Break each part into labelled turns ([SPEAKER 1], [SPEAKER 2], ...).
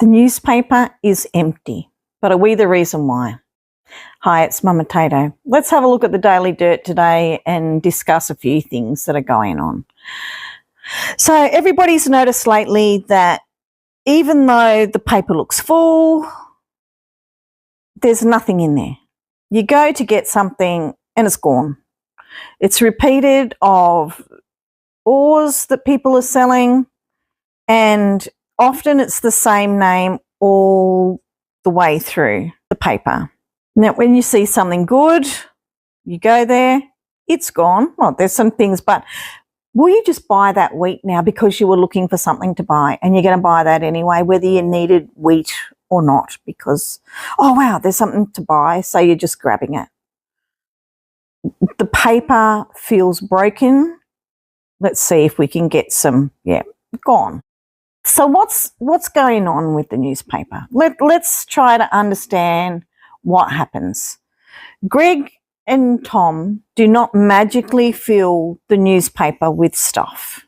[SPEAKER 1] The newspaper is empty, but are we the reason why? Hi, it's MummaTato. Let's have a look at the Daily Dirt today and discuss a few things that are going on. So everybody's noticed lately that even though the paper looks full, there's nothing in there. You go to get something and it's gone. It's repeated of ores that people are selling, and often it's the same name all the way through the paper. Now, when you see something good, you go there, it's gone. Well, there's some things, but will you just buy that wheat now because you were looking for something to buy and you're going to buy that anyway, whether you needed wheat or not, because, oh, wow, there's something to buy, so you're just grabbing it. The paper feels broken. Let's see if we can get some, gone. So what's going on with the newspaper? Let's try to understand what happens. Greg and Tom do not magically fill the newspaper with stuff.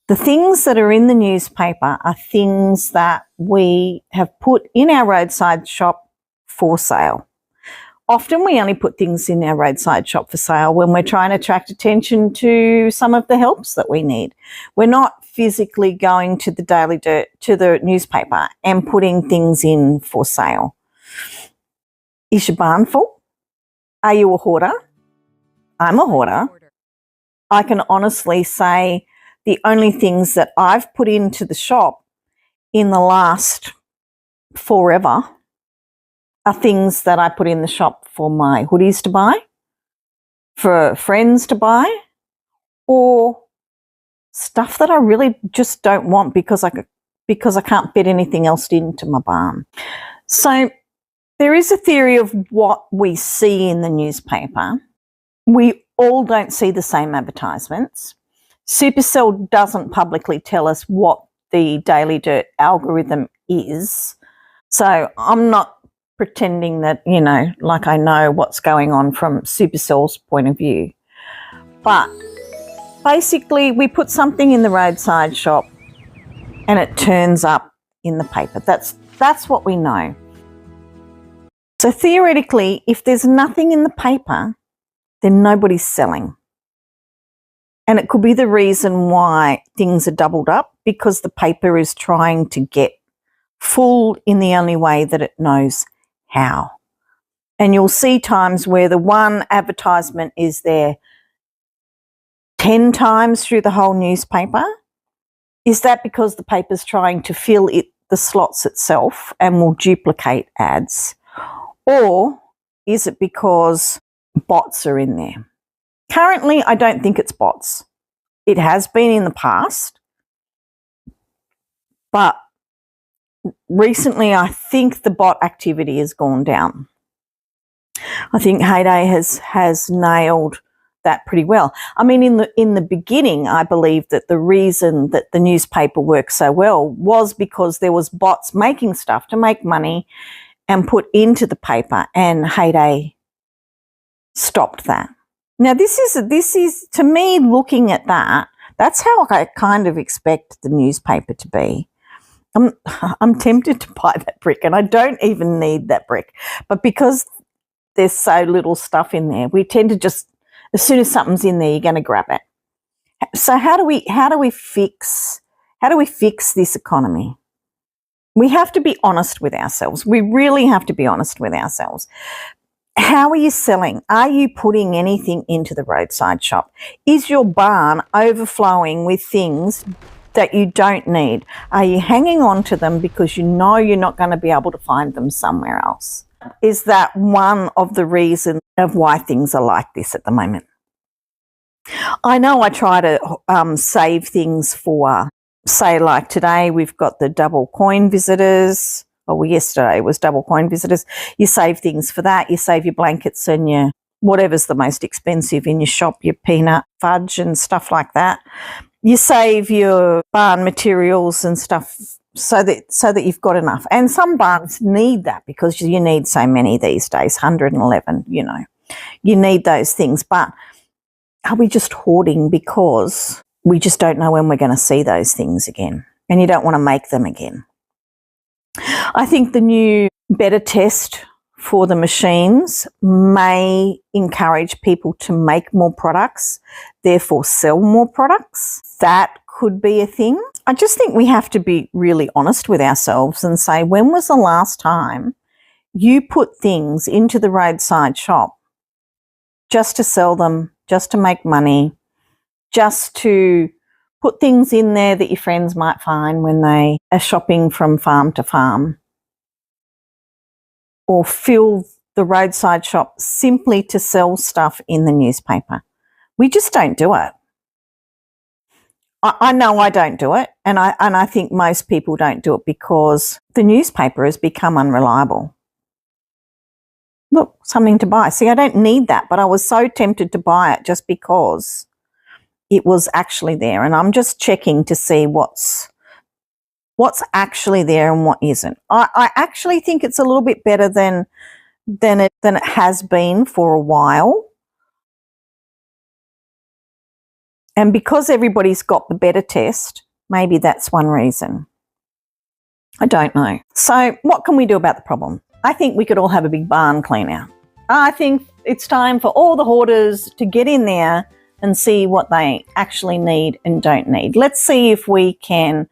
[SPEAKER 1] The things that are in the newspaper are things that we have put in our roadside shop for sale. Often we only put things in our roadside shop for sale when we're trying to attract attention to some of the helps that we need. We're not physically going to the Daily Dirt, to the newspaper and putting things in for sale. Is your barn full? Are you a hoarder? I'm a hoarder. I can honestly say the only things that I've put into the shop in the last forever are things that I put in the shop for my hoodies to buy, for friends to buy, or stuff that I really just don't want because I can't fit anything else into my barn. So there is a theory of what we see in the newspaper. We all don't see the same advertisements. Supercell doesn't publicly tell us what the Daily Dirt algorithm is. So I'm not pretending that, like I know what's going on from Supercell's point of view. But basically, we put something in the roadside shop and it turns up in the paper. That's what we know. So theoretically, if there's nothing in the paper, then nobody's selling. And it could be the reason why things are doubled up, because the paper is trying to get full in the only way that it knows how. And you'll see times where the one advertisement is there 10 times through the whole newspaper. Is that because the paper's trying to fill the slots itself and will duplicate ads? Or is it because bots are in there? Currently, I don't think it's bots. It has been in the past, but recently I think the bot activity has gone down. I think Heyday has nailed that pretty well. I mean, in the beginning, I believe that the reason that the newspaper worked so well was because there was bots making stuff to make money and put into the paper, and Heyday stopped that. Now, this is to me, looking at that, that's how I kind of expect the newspaper to be. I'm tempted to buy that brick, and I don't even need that brick, but because there's so little stuff in there, we tend to just, as soon as something's in there, you're going to grab it. So how do we fix this economy? We have to be honest with ourselves. We really have to be honest with ourselves. How are you selling? Are you putting anything into the roadside shop? Is your barn overflowing with things that you don't need? Are you hanging on to them because you know you're not going to be able to find them somewhere else? Is that one of the reasons of why things are like this at the moment? I know I try to save things for, say, like today we've got the double coin visitors. Well, yesterday was double coin visitors. You save things for that. You save your blankets and your whatever's the most expensive in your shop, your peanut fudge and stuff like that. You save your barn materials and stuff so that you've got enough. And some barns need that because you need so many these days, 111, You need those things. But are we just hoarding because we just don't know when we're going to see those things again and you don't want to make them again? I think the new better test for the machines may encourage people to make more products, therefore sell more products. That could be a thing. I just think we have to be really honest with ourselves and say, when was the last time you put things into the roadside shop just to sell them, just to make money, just to put things in there that your friends might find when they are shopping from farm to farm, or fill the roadside shop simply to sell stuff in the newspaper? We just don't do it. I know I don't do it, and I think most people don't do it because the newspaper has become unreliable. Look, something to buy. See, I don't need that, but I was so tempted to buy it just because it was actually there, and I'm just checking to see what's actually there and what isn't. I actually think it's a little bit better than it has been for a while. And because everybody's got the better test, maybe that's one reason. I don't know. So what can we do about the problem? I think we could all have a big barn clean out. I think it's time for all the hoarders to get in there and see what they actually need and don't need. Let's see if we can,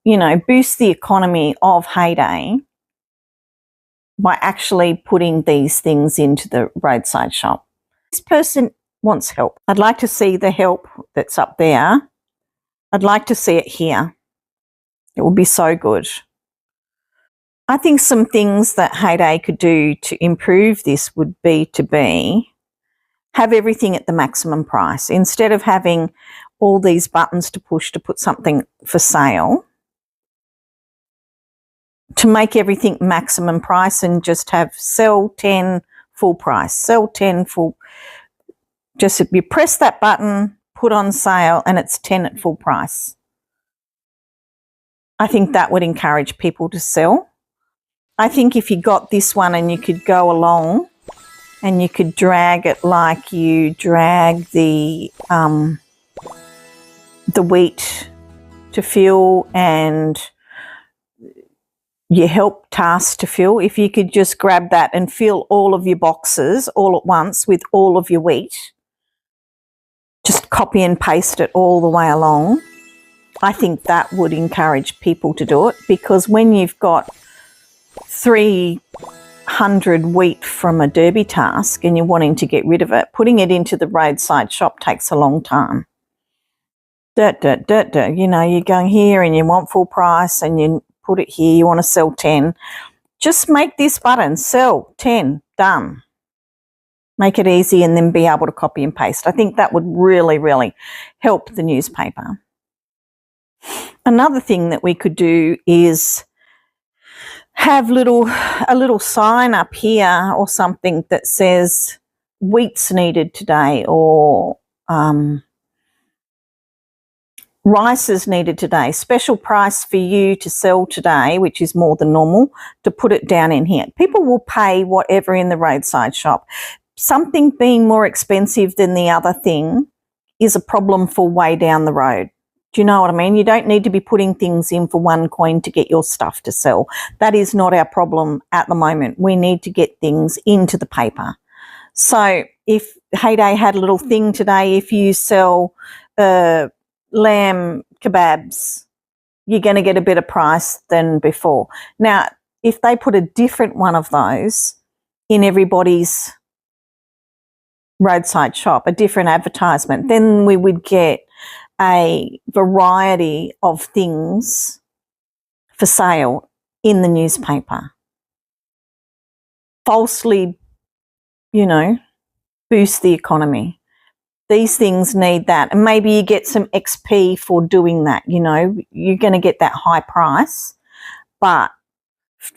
[SPEAKER 1] boost the economy of Heyday by actually putting these things into the roadside shop. This person wants help. I'd like to see the help that's up there. I'd like to see it here. It would be so good. I think some things that Heyday could do to improve this would be to have everything at the maximum price. Instead of having all these buttons to push to put something for sale, to make everything maximum price and just have sell 10 full price, sell 10 full. Just you press that button, put on sale, and it's 10 at full price. I think that would encourage people to sell. I think if you got this one and you could go along and you could drag it like you drag the wheat to fill and your help task to fill, if you could just grab that and fill all of your boxes all at once with all of your wheat, just copy and paste it all the way along, I think that would encourage people to do it, because when you've got 300 wheat from a derby task and you're wanting to get rid of it, putting it into the roadside shop takes a long time. You're going here and you want full price and you put it here, you want to sell 10. Just make this button, sell 10, done. Make it easy and then be able to copy and paste. I think that would really, really help the newspaper. Another thing that we could do is have a little sign up here or something that says wheat's needed today, or rice is needed today, special price for you to sell today, which is more than normal, to put it down in here. People will pay whatever in the roadside shop. Something being more expensive than the other thing is a problem for way down the road. Do you know what I mean? You don't need to be putting things in for one coin to get your stuff to sell. That is not our problem at the moment. We need to get things into the paper. So if Heyday had a little thing today, if you sell lamb kebabs, you're going to get a better price than before. Now, if they put a different one of those in everybody's roadside shop, a different advertisement, then we would get a variety of things for sale in the newspaper. Falsely, boost the economy. These things need that. And maybe you get some XP for doing that. You're going to get that high price, but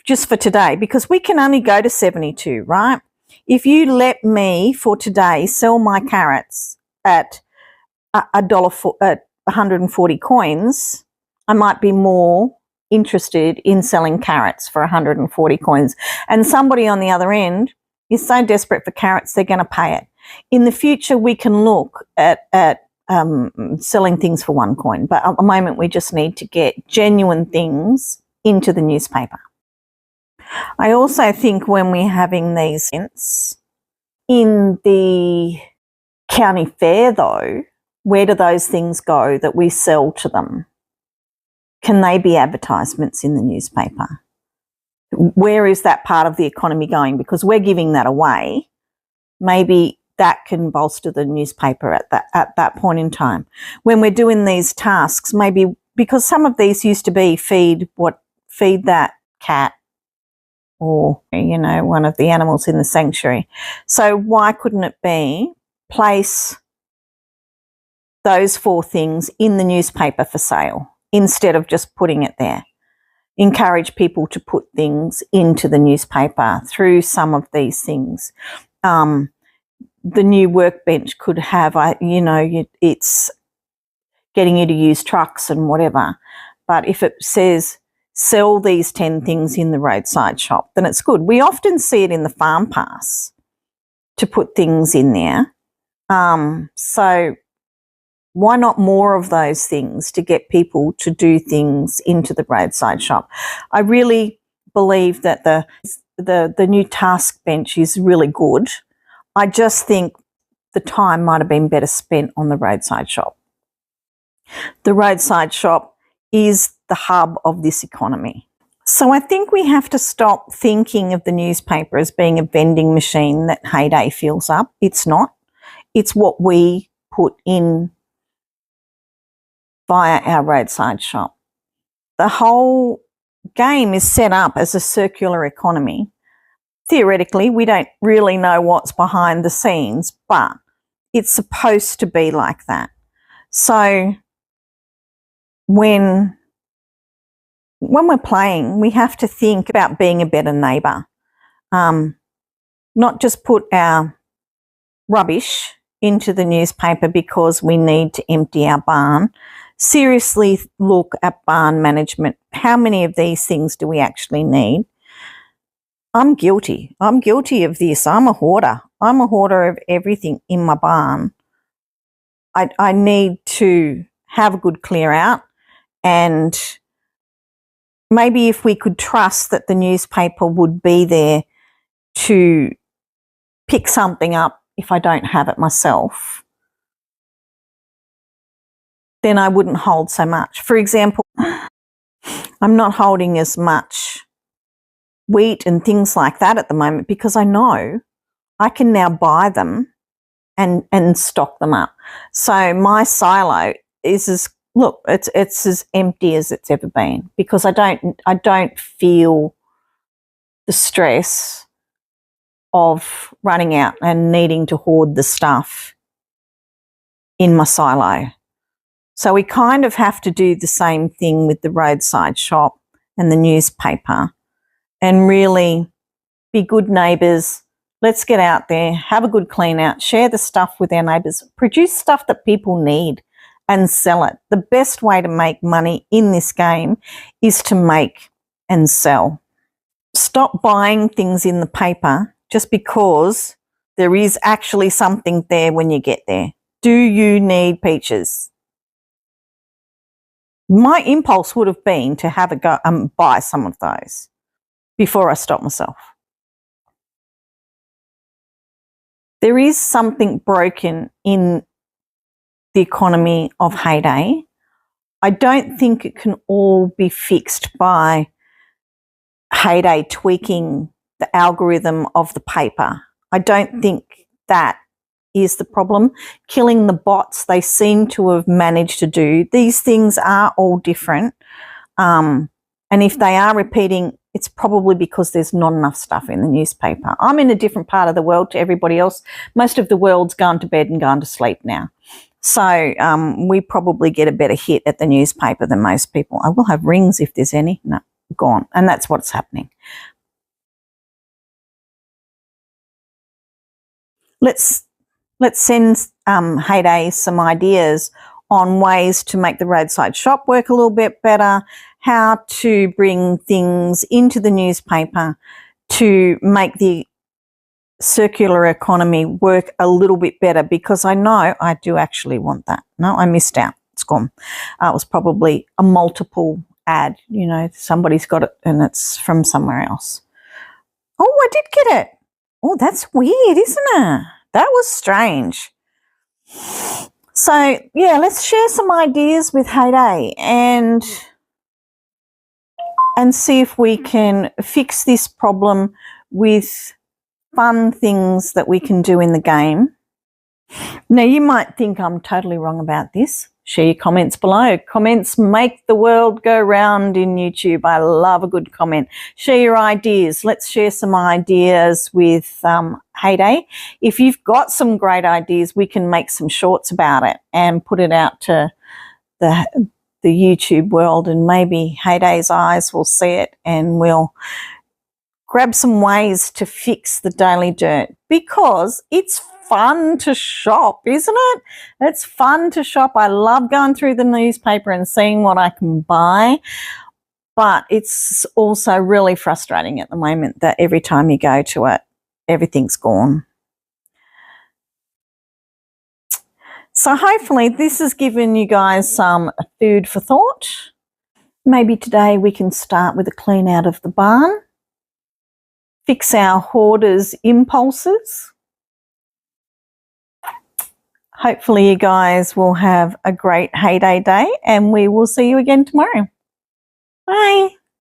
[SPEAKER 1] just for today, because we can only go to 72, right? If you let me for today sell my carrots at $1 at 140 coins, I might be more interested in selling carrots for 140 coins. And somebody on the other end is so desperate for carrots, they're going to pay it. In the future, we can look at selling things for 1 coin. But at the moment, we just need to get genuine things into the newspaper. I also think when we're having these events in the county fair, though, where do those things go that we sell to them? Can they be advertisements in the newspaper? Where is that part of the economy going? Because we're giving that away. Maybe that can bolster the newspaper at that point in time. When we're doing these tasks, maybe because some of these used to be feed that cat or, you know, one of the animals in the sanctuary. So why couldn't it be place those 4 things in the newspaper for sale instead of just putting it there? Encourage people to put things into the newspaper through some of these things. The new workbench could have, you know, it's getting you to use trucks and whatever. But if it says sell these 10 things in the roadside shop, then it's good. We often see it in the farm pass to put things in there. So why not more of those things to get people to do things into the roadside shop? I really believe that the new task bench is really good. I just think the time might have been better spent on the roadside shop. The roadside shop is the hub of this economy. So I think we have to stop thinking of the newspaper as being a vending machine that Heyday fills up. It's not. It's what we put in via our roadside shop. The whole game is set up as a circular economy. Theoretically, we don't really know what's behind the scenes, but it's supposed to be like that. So when we're playing, we have to think about being a better neighbour, not just put our rubbish into the newspaper because we need to empty our barn. Seriously look at barn management. How many of these things do we actually need? I'm guilty. I'm guilty of this. I'm a hoarder. I'm a hoarder of everything in my barn. I need to have a good clear out, and maybe if we could trust that the newspaper would be there to pick something up if I don't have it myself, then I wouldn't hold so much. For example, I'm not holding as much wheat and things like that at the moment because I know I can now buy them and stock them up. So my silo is it's as empty as it's ever been because I don't feel the stress of running out and needing to hoard the stuff in my silo. So we kind of have to do the same thing with the roadside shop and the newspaper and really be good neighbours. Let's get out there, have a good clean out, share the stuff with our neighbours, produce stuff that people need and sell it. The best way to make money in this game is to make and sell. Stop buying things in the paper just because there is actually something there when you get there. Do you need peaches? My impulse would have been to have a go and buy some of those before I stop myself. There is something broken in the economy of Heyday. I don't think it can all be fixed by Heyday tweaking the algorithm of the paper. I don't think that is the problem. Killing the bots, they seem to have managed to do. These things are all different. And if they are repeating, it's probably because there's not enough stuff in the newspaper. I'm in a different part of the world to everybody else. Most of the world's gone to bed and gone to sleep now. So we probably get a better hit at the newspaper than most people. I will have rings if there's any. No, gone. And that's what's happening. Let's send Heyday some ideas on ways to make the roadside shop work a little bit better, how to bring things into the newspaper to make the circular economy work a little bit better, because I know I do actually want that. No, I missed out. It's gone. It was probably a multiple ad, you know, somebody's got it and it's from somewhere else. Oh, I did get it. Oh, that's weird, isn't it? That was strange. So, yeah, let's share some ideas with Heyday and see if we can fix this problem with fun things that we can do in the game. Now, you might think I'm totally wrong about this. Share your comments below. Comments make the world go round in YouTube. I love a good comment. Share your ideas. Let's share some ideas with Heyday. If you've got some great ideas, we can make some shorts about it and put it out to the YouTube world, and maybe Heyday's eyes will see it and we'll grab some ways to fix the daily dirt, because it's fun to shop, isn't it? It's fun to shop. I love going through the newspaper and seeing what I can buy, but it's also really frustrating at the moment that every time you go to it, everything's gone. So hopefully this has given you guys some food for thought. Maybe today we can start with a clean out of the barn, fix our hoarders' impulses. Hopefully you guys will have a great Heyday day, and we will see you again tomorrow. Bye.